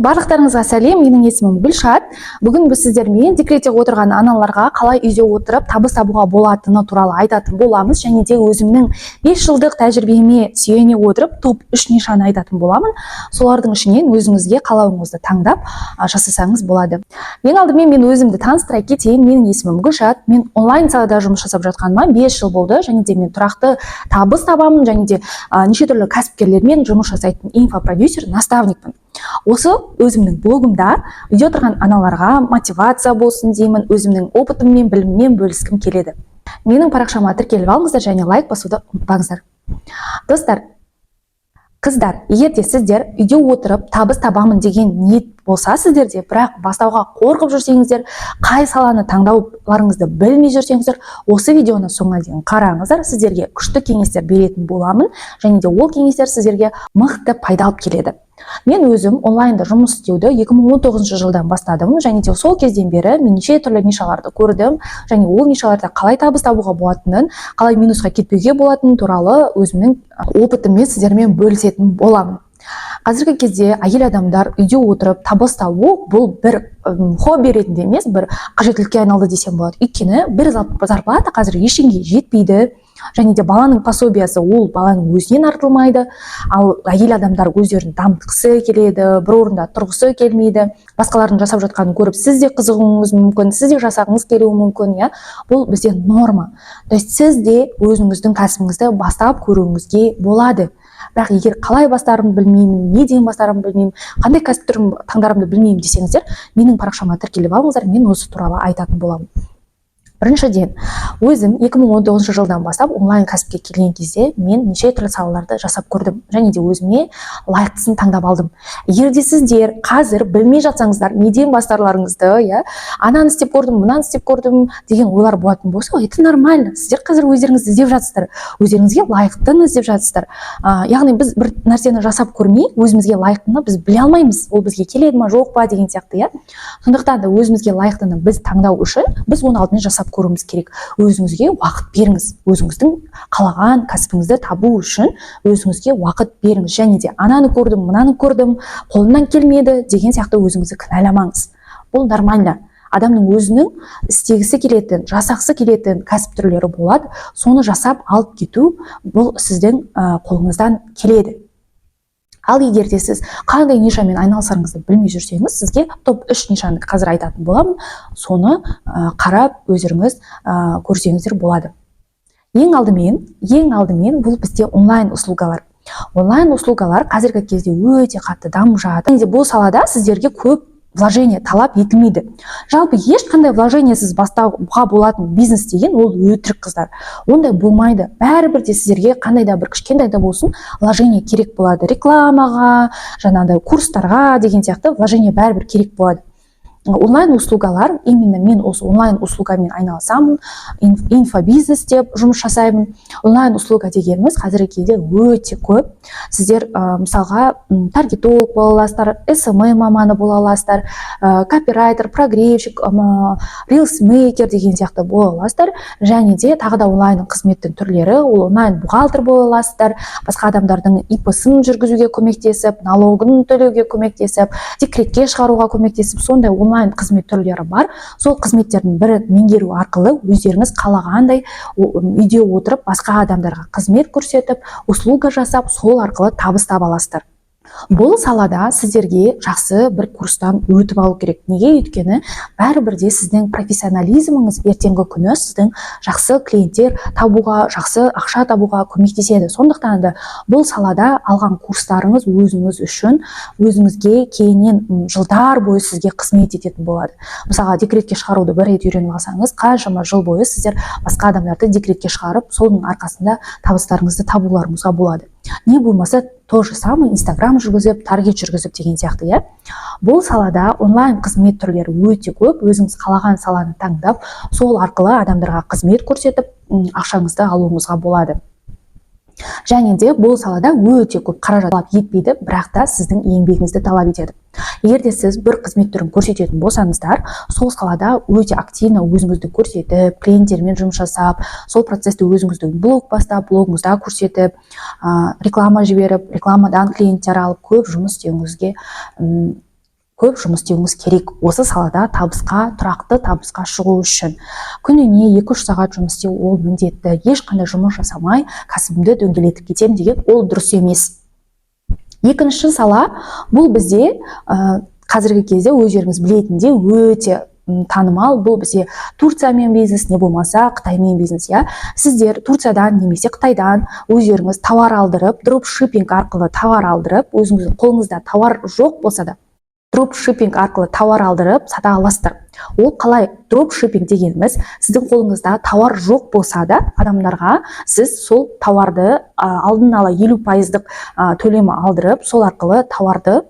Барлықтарыңызға сәлем, менің есімім Гүлшат. Бүгін біз сіздермен декретте отырған аналарға қалай үйде отырып табыс табуға болатыны туралы айтатын боламыз, және де өзімнің 5 жылдық тәжірибеме сүйене отырып топ 3 нишаны айтатын боламын. Солардың ішінен өзіңізге қалауыңызды таңдап жасасаңыз болады. Ең алдымен мен өзімді таныстыра кетейін. Менің есімім Гүлшат. Мен онлайн салада жұмыс жасап жатқаныма 5 жыл болды, және де мен тұрақты табыс табамын, және де неше түрлі кәсіпкерлермен жұмыс жасайтын инфопродюсер, наставникпін. Осы өзімнің блогымда үйде отырған аналарға мотивация болсын деймін, өзімнің опытым мен біліммен бөліскім келеді. Менің парақшама тіркеліп алыңыздар және лайк басуды ұмытпаңыздар. Достар, қыздар, егер де сіздер үйде отырып табыс табамын деген ниет болса сіздерде, бірақ бастауға қорқып жүрсеңіздер, қай саланы таңдауларыңызды білмей жүрсеңіздер, осы видеоны соңына дейін қараңыздар. Сіздерге күшті кеңестер беретін боламын, және де ол кеңестер сіздерге мықты пайда алып келеді. Мен өзім онлайнда жұмыс істеуді 2019 жылдан бастадым, және де сол кезден бері мен неше түрлі нишаларды көрдім, және ол нишаларда қалай табыс табуға болатынын, қалай минусқа кетпеуге болатынын туралы өзімнің опытыммен сіздермен бөлісетін боламын. Қазіргі кезде әйел адамдар үйде отырып табыс табу бұл бір хобби ретінде емес, бір қажеттілікке айналды десем болады. Өйткені бір зарплата қазір ештеңеге жетпейді, және де баланың пособиясы ол баланың өзінен артылмайды, ал әйел адамдар өздерін дамытқысы келеді, бір орында тұрғысы келмейді, басқалардың жасап жатқанын көріп сіз де қызығуыңыз мүмкін, сіз де жасағыңыз келуі мүмкін, бұл бізде норма. То есть сіз де өзіңіздің кәсібіңізді бастап көруіңізге болады. Бірақ егер қалай бастарымды білмеймін, неден бастарымды білмеймін, қандай кәсіп түрін таңдарымды білмеймін десеңіздер, менің парақшама тіркеліп алыңыздар, мен осы туралы айтатын боламын. Біріншіден, өзім 2019 жылдан бастап онлайн кәсіпке келген кезде мен неше түрлі салаларды жасап көрдім, және де өзіме лайықтысын таңдап алдым. Егер де сіздер қазір білмей жатсаңыздар, неден бастарларыңызды, ананы істеп көрдім, мынаны істеп көрдім деген ойлар болатын болса, это нормально. Сіздер қазір өздеріңізді іздеп жатсыздар, өздеріңізге лайықтыны іздеп жатсыздар. Яғни біз бір нәрсені жасап көрмей, өзімізге лайықтыны біз біле алмаймыз. Ол бізге келеді ма, жоқ па деген сияқты, Сондықтан да өзімізге лайықтыны біз таңдау үшін біз оны алдымен жасап көруіміз керек. Өзіңізге уақыт беріңіз. Өзіңіздің қалаған кәсібіңізді табу үшін өзіңізге уақыт беріңіз. Және де ананы көрдім, мынаны көрдім, қолымнан келмеді деген сияқты өзіңізді кінәламаңыз. Бұл нормально. Адамның өзінің істегісі келетін, жасақсы келетін кәсіп түрлері болады. Соны жасап алып кету бұл сіздің қолыңыздан келеді. Ал егер де сіз қандай нишамен айналысарыңызды білмей жүрсеңіз, сізге топ 3 нишаны қазір айтатын боламын. Соны қарап өздеріңіз көрсеңіздер болады. Ең алдымен бұл бізде онлайн услугалар. Онлайн услугалар қазіргі кезде өте қатты дамып жатыр. Бұл салада сіздерге көп вложение талап етілмейді. Жалпы ешқандай вложениесіз бастауға болатын бизнес деген ол өтірік, қыздар. Ондай болмайды. Бәрібір де сіздерге қандай да бір кішкентай да болсын вложение керек болады. Рекламаға, жаңағыдай курстарға деген сияқты вложение бәрібір керек болады. Онлайн услугалар, именно мен осы онлайн услугамен айналысамын, инфобизнес деп жұмыс жасаймын. Онлайн услуга дегеніміз қазіргі кезде өте көп. Сіздер мысалға таргетолог бола аласыздар, SMM маманы бола аласыздар, копирайтер, прогревщик, рилсмейкер деген сияқты бола аласыздар. Және де тағы да онлайн қызметтің түрлері, ол онлайн бухгалтер бола аласыздар, басқа адамдардың ИП-сын жүргізуге көмектесіп, налогын төлеуге көмектесіп, декретке шығаруға көмектесіп, сондай онлайн қызмет түрлері бар. Сол қызметтердің бірін меңгеру арқылы өздеріңіз қалағандай үйде отырып басқа адамдарға қызмет көрсетіп, услуга жасап, сол арқылы табыс таба аласыздар. Бұл салада сіздерге жақсы бір курстан өтіп алу керек. Неге? Өйткені бәрібірде сіздің профессионализміңіз ертеңгі күні сіздің жақсы клиенттер табуға, жақсы ақша табуға көмектеседі. Сондықтан да бұл салада алған курстарыңыз өзіңіз үшін, өзіңізге кейіннен жылдар бойы сізге қызмет ететін болады. Мысалға, декретке шығаруды бір рет үйреніп алсаңыз, қаншама жыл бойы сіздер басқа адамдарды декретке шығарып, соның арқасында табыстарыңызды табуларыңызға болады. Не болмаса, то же самое Инстаграм жүргізіп, таргет жүргізіп деген сияқты, Бұл салада онлайн қызмет түрлері өте көп. Өзіңіз қалаған саланы таңдап, сол арқылы адамдарға қызмет көрсетіп, ақшаңызды алуыңызға болады. Және де бұл салада өте көп қаражат талап етпейді, бірақ та сіздің еңбегіңізді талап етеді. Егер де сіз бір қызмет түрін көрсететін болсаңыздар, сол салада өте активно өзіңізді көрсетіп, клиенттермен жұмыс жасап, сол процесті өзіңіздің блог бастап, блогыңызда көрсетіп, реклама жіберіп, рекламадан клиенттер алып, көп жұмыс істеуіңізге көп жұмыс істеуіңіз керек осы салада табысқа, тұрақты табысқа шығу үшін. Күніне 2-3 сағат жұмыс істеу ол міндетті. Ешқандай жұмыс жасамай кәсібімді дөңгелетіп кетем деген ол дұрыс емес. Екінші сала бұл бізде қазіргі кезде өздеріңіз білетіндей өте танымал. Бұл бізде Турциямен бизнес, не болмаса Қытаймен бизнес. Сіздер Турциядан немесе Қытайдан өздеріңіз товар алдырып, дропшиппинг арқылы товар алдырып, өзіңіздің қолыңызда товар жоқ болса да дропшиппинг арқылы товар алдырып сата аласыздар. Ол қалай? Дропшиппинг дегеніміз сіздің қолыңызда товар жоқ болса да адамдарға сіз сол товарды алдын ала 50% төлемі алдырып, сол арқылы товарды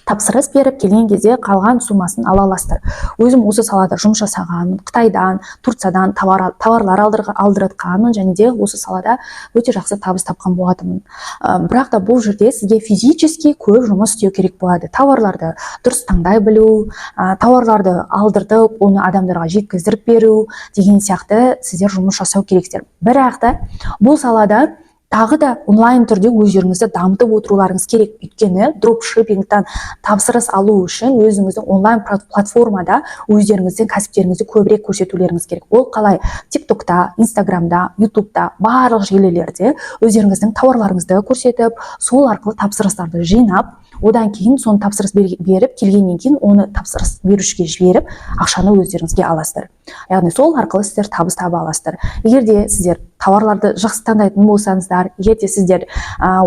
тапсырыс беріп келген кезде қалған сумасын ала аласыздар. Өзім осы салада жұмыс жасағанмын, Қытайдан, Турциядан товарлар алдыратқанмын және де осы салада өте жақсы табыс тапқан болатынмын. Бірақ та бұл жерде сізге физически көп жұмыс істеу керек болады. Товарларды дұрыс таңдай білу, товарларды алдыртып, оны адамдарға жеткіздіріп беру деген сияқты сіздер жұмыс жасау керексіздер. Бірақ та бұл салада тағы да онлайн түрде өздеріңізді дамытып отыруларыңыз керек. Өйткені дропшиппингтан тапсырыс алу үшін өзіңіздің онлайн платформада өздеріңіздің кәсіптеріңізді көбірек көрсетулеріңіз керек. Ол қалай? TikTokта, Instagramда, YouTubeда, барлық желілерде өздеріңіздің товарларыңызды көрсетіп, сол арқылы тапсырыстарды жинап, одан кейін соны тапсырыс беріп, келгеннен кейін оны тапсырыс берушіге жіберіп, ақшаны өздеріңізге аласыздар. Яғни сол арқылы сіздер табыс таба аласыздар. Егер де сіздер товарларды жақсы таңдайтын болсаңыздар, егер де сіздер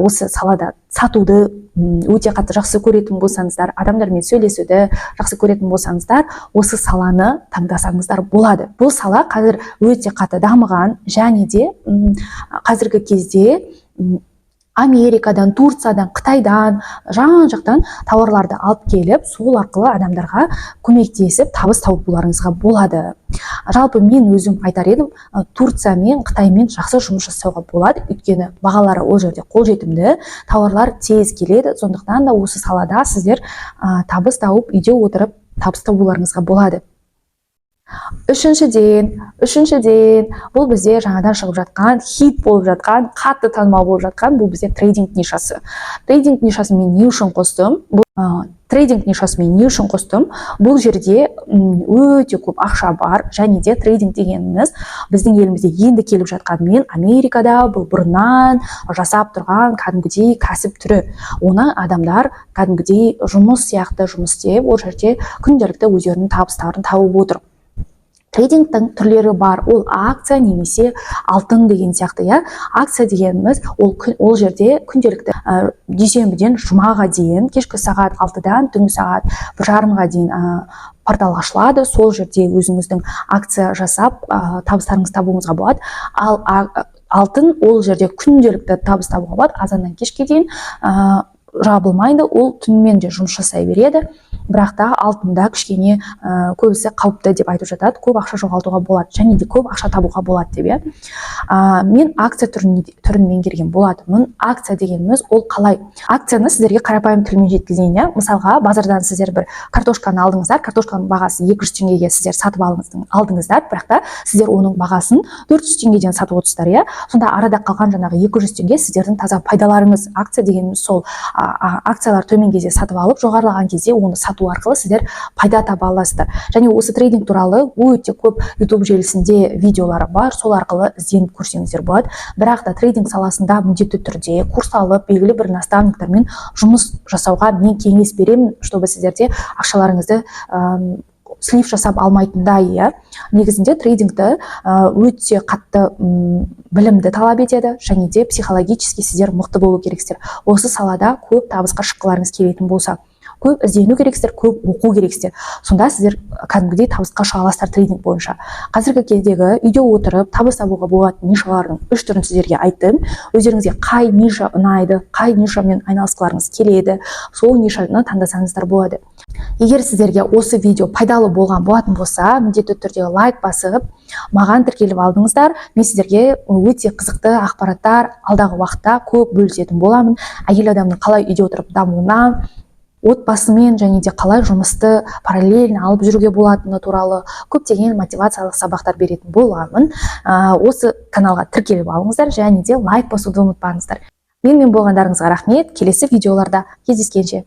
осы салада сатуды өте қатты жақсы көретін болсаңыздар, адамдармен сөйлесуді жақсы көретін болсаңыздар, осы саланы таңдасаңыздар болады. Бұл сала қазір өте қатты дамыған және де қазіргі кезде Америкадан, Турциядан, Қытайдан, жан-жақтан товарларды алып келіп, сол арқылы адамдарға көмектесіп, табыс тауып боларыңызға болады. Жалпы мен өзім айтар едім, Турциямен, Қытаймен жақсы жұмыс жасауға болады, өйткені бағалары ол жерде қолжетімді, товарлар тез келеді, сондықтан да осы салада сіздер табыс тауып, үйде отырып табыс табуларыңызға болады. Үшіншіден, бұл бізде жаңадан шығып жатқан, хит болып жатқан, қатты танымал болып жатқан, бұл бізде трейдинг нишасы. Трейдинг нишасын мен не үшін қостым? Бұл жерде өте көп ақша бар, және де трейдинг дегеніміз біздің елімізде енді келіп жатқанымен Америкада бұл бұрыннан жасап тұрған кәдімгідей кәсіп түрі. Оны адамдар кәдімгідей жұмыс сияқты жұмыс істеп, ол жерде күнделікті өздерінің табыстарын тауып отыр. Трейдингтің түрлері бар, ол акция немесе алтын деген сияқты. Акция дегеніміз ол жерде күнделікті дүйсенбіден жұмаға дейін, кешкі сағат 6-дан түнгі сағат 1:30-ға дейін портал ашылады. Сол жерде өзіңіздің акция жасап табыстарыңыз табуыңызға болады. Ал алтын ол жерде күнделікті табыс табуға болады. Азаннан кешке дейін жабылмайды, ол түнімен де жұмыс жасай береді. Бірақ та алтында кішкене көбісі қауіпті деп айтып жатады, көп ақша жоғалтуға болады, және де көп ақша табуға болады деп. Мен акция түрін меңгерген болатынмын. Акция дегеніміз ол қалай? Акцияны сіздерге қарапайым тілмен жеткізейін. Мысалға, базардан сіздер бір картошканы алдыңыздар, картошканың бағасы 200 теңгеге сіздер сатып алдыңыздар, бірақ та сіздер оның бағасын 400 теңгеден сатып отырсыздар. Сонда арада қалған жаңағы 200 теңге сіздердің таза пайдаларыңыз. Акция дегеніміз сол акциялар төмен кезде сатып алып, жоғарылаған кезде оны сату арқылы сіздер пайда таба аласыздар. Және осы трейдинг туралы өте көп YouTube желісінде видеолары бар, сол арқылы ізденіп көрсеңіздер болады. Бірақ та трейдинг саласында міндетті түрде курс алып, белгілі бір наставниктармен жұмыс жасауға мен кеңес беремін, чтобы сіздерде ақшаларыңызды слив жасап алмайтындай. Негізінде трейдингті өте қатты білімді талап етеді, және де психологически сіздер мықты болу керексіздер. Осы салада көп табысқа шыққыларыңыз келетін болса, көп іздену керексіздер, көп оқу керексіздер. Сонда сіздер кәдімгідей табысқа шыға аласыздар трейдинг бойынша. Қазіргі кездегі үйде отырып табыс табуға болатын нишалардың 3 түрін сіздерге айттым. Өздеріңізге қай ниша ұнайды, қай нишамен айналысқыларыңыз келеді, сол нишаны таңдасаңыздар болады. Егер сіздерге осы видео пайдалы болған болатын болса, міндетті түрде лайк басып, маған тіркеліп алдыңыздар. Мен сіздерге өте қызықты ақпараттар алдағы уақытта көп бөлісетін боламын. Әйел адамның қалай үйде отырып дамуына, отбасымен және де қалай жұмысты параллельно алып жүруге болатыны туралы көптеген мотивациялық сабақтар беретін боламын. Осы каналға тіркеліп алыңыздар және де лайк басуды ұмытпаңыздар. Менімен болғандарыңызға рахмет. Келесі видеоларда кездескенше.